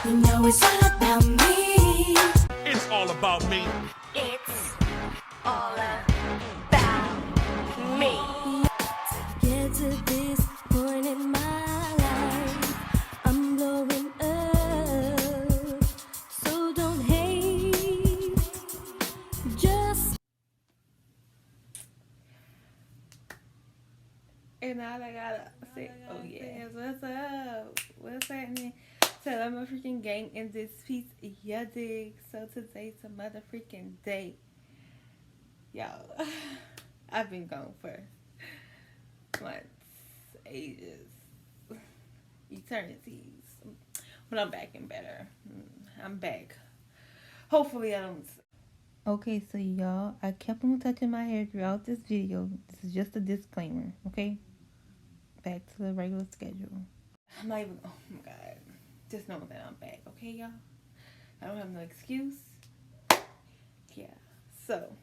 You know it's all about me. It's all about me. It's all about me. To get to this point in my life, I'm blowing up. So don't hate. Just. And all I gotta say, oh yeah, what's up? What's happening? Tell I'm a freaking gang in this piece, yeah, dig. So today's a mother freaking day, y'all. I've been gone for months, ages, eternities, but I'm back and better. I'm back. Hopefully, I don't. Okay, so y'all, I kept on touching my hair throughout this video. This is just a disclaimer, okay? Back to the regular schedule. I'm not even, oh my god. Just know that I'm back, okay, y'all? I don't have no excuse. Yeah. So,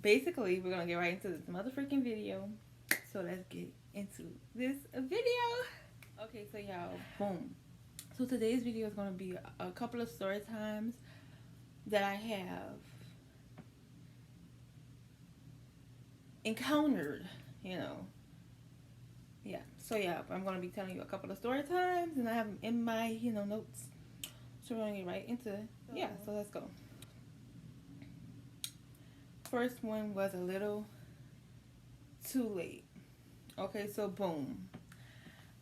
basically, we're gonna get right into this motherfucking video. So, let's get into this video. Okay, so y'all, boom. So, today's video is gonna be a couple of story times that I have encountered, you know. Yeah, so yeah, I'm going to be telling you a couple of story times, and I have them in my, notes. So we're going to get right into it. Yeah, so let's go. First one was a little too late. Okay, so boom.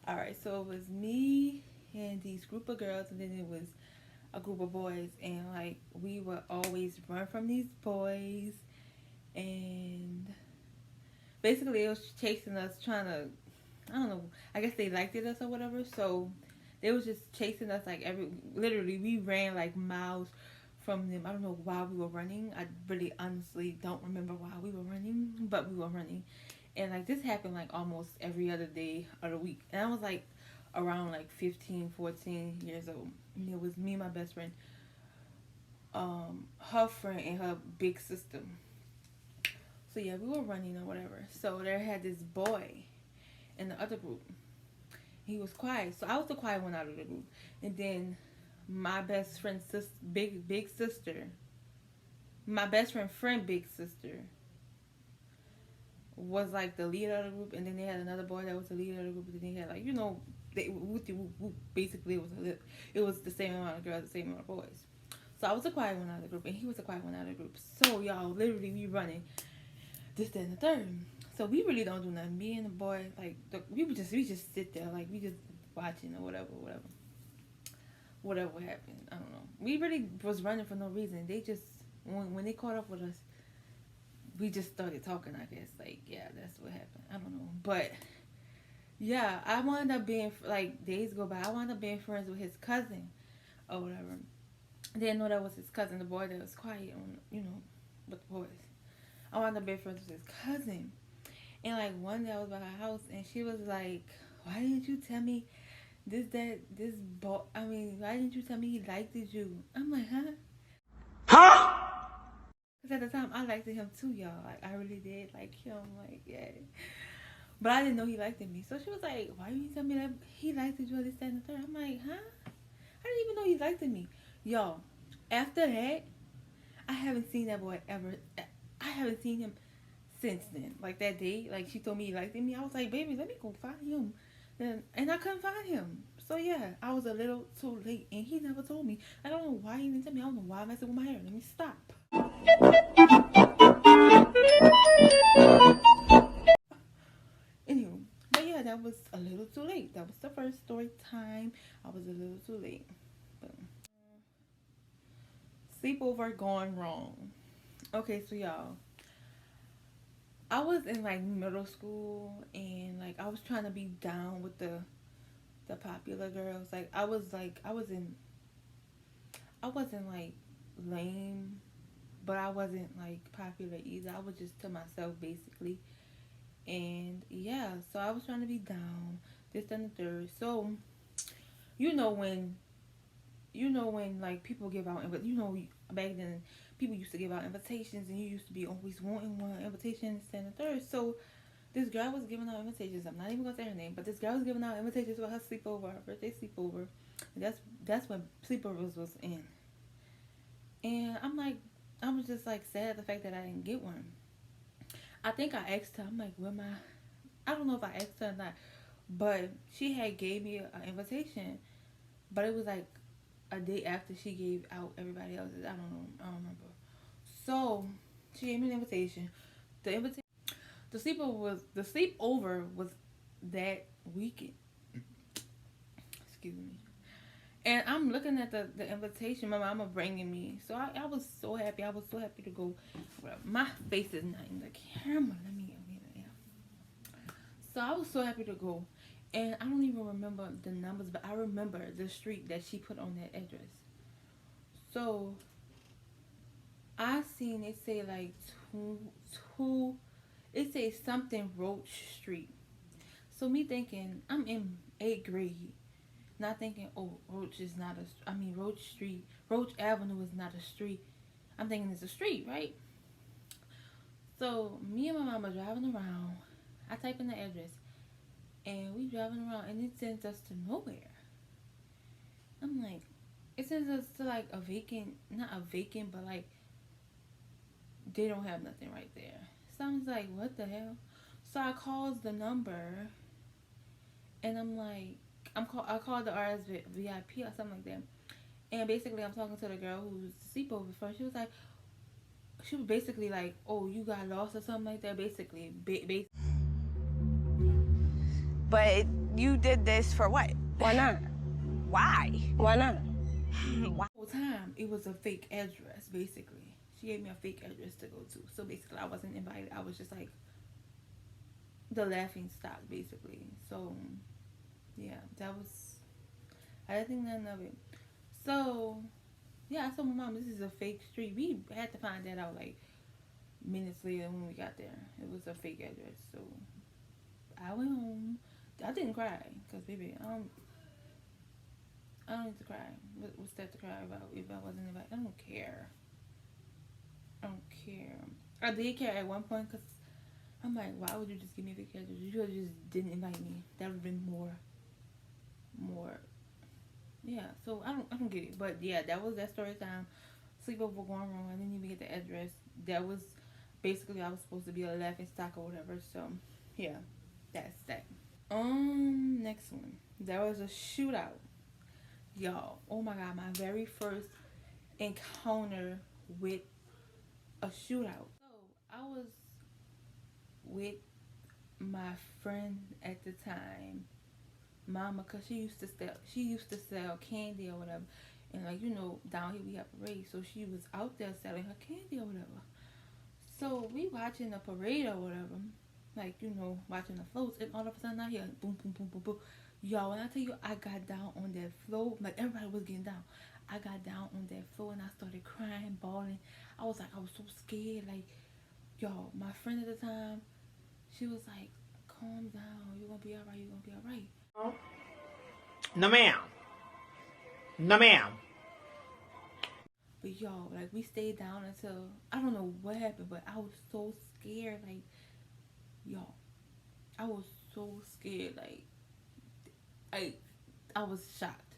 All right, so it was me and these group of girls, and then it was a group of boys, and like we would always run from these boys, and basically it was chasing us, trying to, I don't know, I guess they liked it us or whatever, so they was just chasing us like literally we ran like miles from them. I don't know why we were running. I really honestly don't remember why we were running, but we were running. And like this happened like almost every other day of the week. And I was like around like 15, 14 years old. And it was me and my best friend, her friend and her big sister. So yeah, we were running or whatever. So there had this boy in the other group. He was quiet, so I was the quiet one out of the group. And then my best friend's big sister, my best friend big sister, was like the leader of the group. And then they had another boy that was the leader of the group. And then they had like, basically it was the same amount of girls, the same amount of boys. So I was the quiet one out of the group, and he was the quiet one out of the group. So y'all, literally we running this, that, and the third. So we really don't do nothing. Me and the boy, like, we just sit there, like, we just watching or whatever happened. I don't know. We really was running for no reason. They just, when they caught up with us, we just started talking, I guess. Like, yeah, that's what happened. I don't know. But, yeah, I wound up being, like, days go by, I wound up being friends with his cousin or whatever. Didn't know that was his cousin, the boy that was quiet on, with the boys. I wound up being friends with his cousin. And like one day I was by her house, and she was like, "Why didn't you tell me this boy? I mean, why didn't you tell me he liked you?" I'm like, "Huh?" Huh? Because at the time I liked him too, y'all. Like I really did like him. Like yeah, but I didn't know he liked me. So she was like, "Why didn't you tell me that he liked you?" This, that, and the third. I'm like, "Huh? I didn't even know he liked me." Y'all, after that, I haven't seen that boy ever. I haven't seen him since then. Like that day, like she told me he liked me. I was like, baby, let me go find him. And I couldn't find him. So yeah, I was a little too late, and he never told me. I don't know why he didn't tell me. I don't know why I'm messing with my hair. Let me stop. Anyway, but yeah, that was a little too late. That was the first story time. I was a little too late. But sleepover gone wrong. Okay, so y'all, I was in like middle school, and like I was trying to be down with the popular girls. Like I wasn't like lame, but I wasn't like popular either. I was just to myself basically. And yeah, so I was trying to be down, this and the third. So when like people give out, but back then people used to give out invitations, and you used to be always wanting one invitation, this and the third. So this girl was giving out invitations. I'm not even gonna say her name, but this girl was giving out invitations for her sleepover, her birthday sleepover. And that's what sleepovers was in. And I'm like, I was just like sad at the fact that I didn't get one. I think I asked her. I'm like, where my? I don't know if I asked her or not, but she had gave me an invitation, but it was like a day after she gave out everybody else's. I don't know. I don't remember. So she gave me an invitation. The sleepover was that weekend. Excuse me. And I'm looking at the invitation my mama bringing me. So I was so happy. I was so happy to go. My face is not in the camera. Let me get it. So I was so happy to go. And I don't even remember the numbers, but I remember the street that she put on that address. So I seen it say like two it say something Roach Street. So me thinking I'm in 8th grade, not thinking, oh, Roach is not Roach Avenue is not a street. I'm thinking it's a street, right? So me and my mama driving around. I type in the address, and we driving around, and it sends us to nowhere. I'm like, it sends us to like a vacant, not a vacant, but like they don't have nothing right there. So I'm like, what the hell? So I calls the number, and I'm like, I called the RSVIP or something like that. And basically, I'm talking to the girl who was sleepover first. She was basically like, oh, you got lost or something like that. Basically, But you did this for what? Why not? Why? Why not? Why? The whole time it was a fake address. Basically, she gave me a fake address to go to. So basically, I wasn't invited. I was just like the laughing stock, basically. So yeah, I didn't think nothing of it. So yeah, I told my mom this is a fake street. We had to find that out like minutes later when we got there. It was a fake address. So I went home. I didn't cry because baby, I don't need to cry. What's that to cry about if I wasn't invited? I don't care. I did care at one point because I'm like, why would you just give me a fake address? You could have just didn't invite me. That would have been more. Yeah. So I don't get it. But yeah, that was that story time. Sleepover going wrong. I didn't even get the address. That was basically I was supposed to be a laughing stock or whatever. So yeah, that's that. Next one. There was a shootout. Y'all, oh my god, my very first encounter with a shootout. So I was with my friend at the time, mama, cause she used to sell candy or whatever. And like, you know, down here we have parades, so she was out there selling her candy or whatever. So we watching a parade or whatever, like, you know, watching the floats, and all of a sudden I hear boom, boom, boom, boom, boom. Y'all, when I tell you I got down on that floor, like everybody was getting down. I got down on that floor and I started crying, bawling. I was so scared. Like, y'all, my friend at the time, she was like, calm down, you're gonna be alright, you're gonna be alright. No, ma'am. No, ma'am. But y'all, like, we stayed down until, I don't know what happened, but I was so scared. Like, y'all, I was so scared. Like, I was shocked.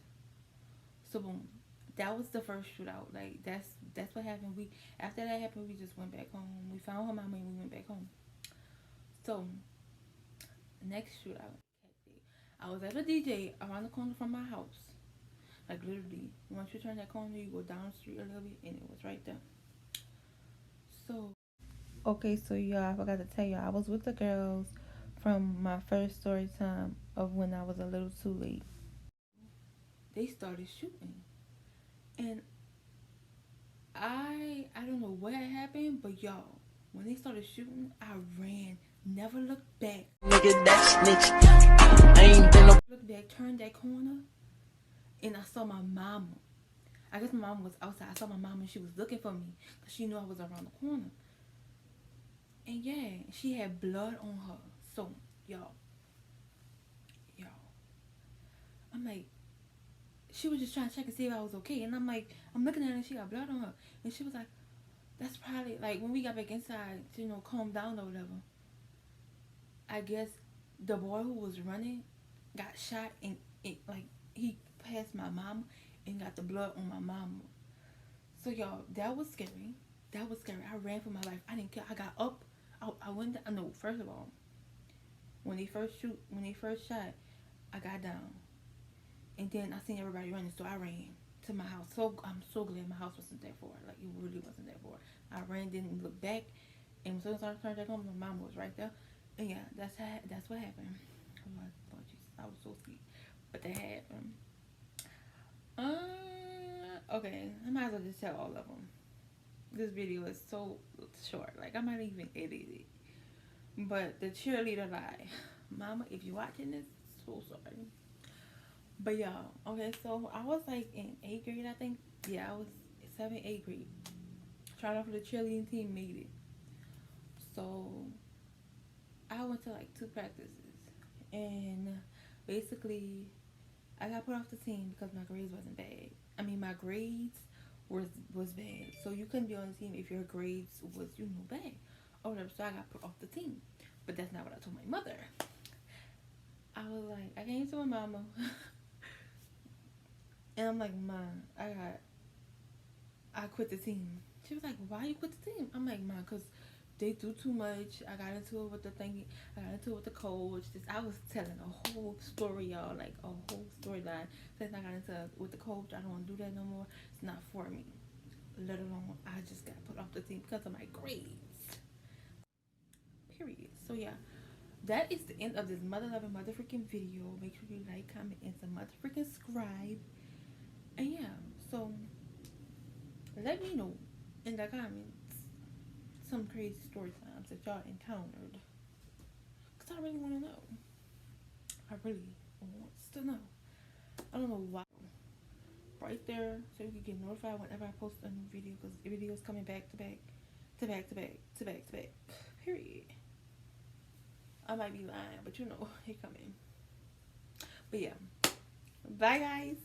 So boom, that was the first shootout. Like, that's what happened. After that happened, we just went back home. We found her mama and we went back home. So next shootout, I was at a DJ around the corner from my house. Like, literally, once you turn that corner, you go down the street a little bit, and it was right there. So, okay, so y'all, I forgot to tell y'all, I was with the girls from my first story time of when I was a little too late. They started shooting, and I don't know what happened, but y'all, when they started shooting, I ran, never looked back. Nigga, that snitch. I ain't been no. Looked back, turned that corner, and I saw my mama. I guess my mom was outside. I saw my mom and she was looking for me because she knew I was around the corner. And yeah, she had blood on her. So, y'all, I'm like, she was just trying to check and see if I was okay. And I'm like, I'm looking at her and she got blood on her. And she was like, that's probably, like, when we got back inside to, you know, calm down or whatever. I guess the boy who was running got shot and it, like, he passed my mom and got the blood on my mama. So y'all, that was scary. That was scary. I ran for my life. I didn't care. I got up. I went down. No, first of all, when they first shot, I got down, and then I seen everybody running, so I ran to my house. So I'm so glad my house wasn't that far. Like, it really wasn't that far. I ran, didn't look back, and as soon as I turned back home, my mom was right there. And yeah, that's what happened. Oh my Lord Jesus, I was so sweet, but that happened. Okay, I might as well just tell all of them. This video is so short. Like, I might even edit it. But the cheerleader lie. Mama, if you're watching this, so sorry. But y'all, okay, so I was like in 8th grade, I think. Yeah, I was 7th, 8th grade. Tried out for the cheerleading team, made it. So I went to like 2 practices. And basically, I got put off the team because my grades wasn't bad. I mean, my grades was bad. So you couldn't be on the team if your grades was, bad. Or whatever. So I got put off the team. But that's not what I told my mother. I was like, I came to my mama. And I'm like, Ma, I quit the team. She was like, why you quit the team? I'm like, Ma, because they do too much. I got into it with the thing. I got into it with the coach. I was telling a whole story, y'all. Like, a whole storyline. Since I got into it with the coach, I don't want to do that no more. It's not for me. Let alone, I just got put off the team because of my grades. Period. So, yeah. That is the end of this mother-loving mother-freaking video. Make sure you like, comment, and some mother-freaking subscribe. And yeah, so let me know in the comments some crazy story times that y'all encountered. Because I really want to know. I really want to know. I don't know why. Right there, so you can get notified whenever I post a new video. Because the video is coming back to back, to back, to back, to back, to back. Period. I might be lying, but it coming. But yeah. Bye, guys.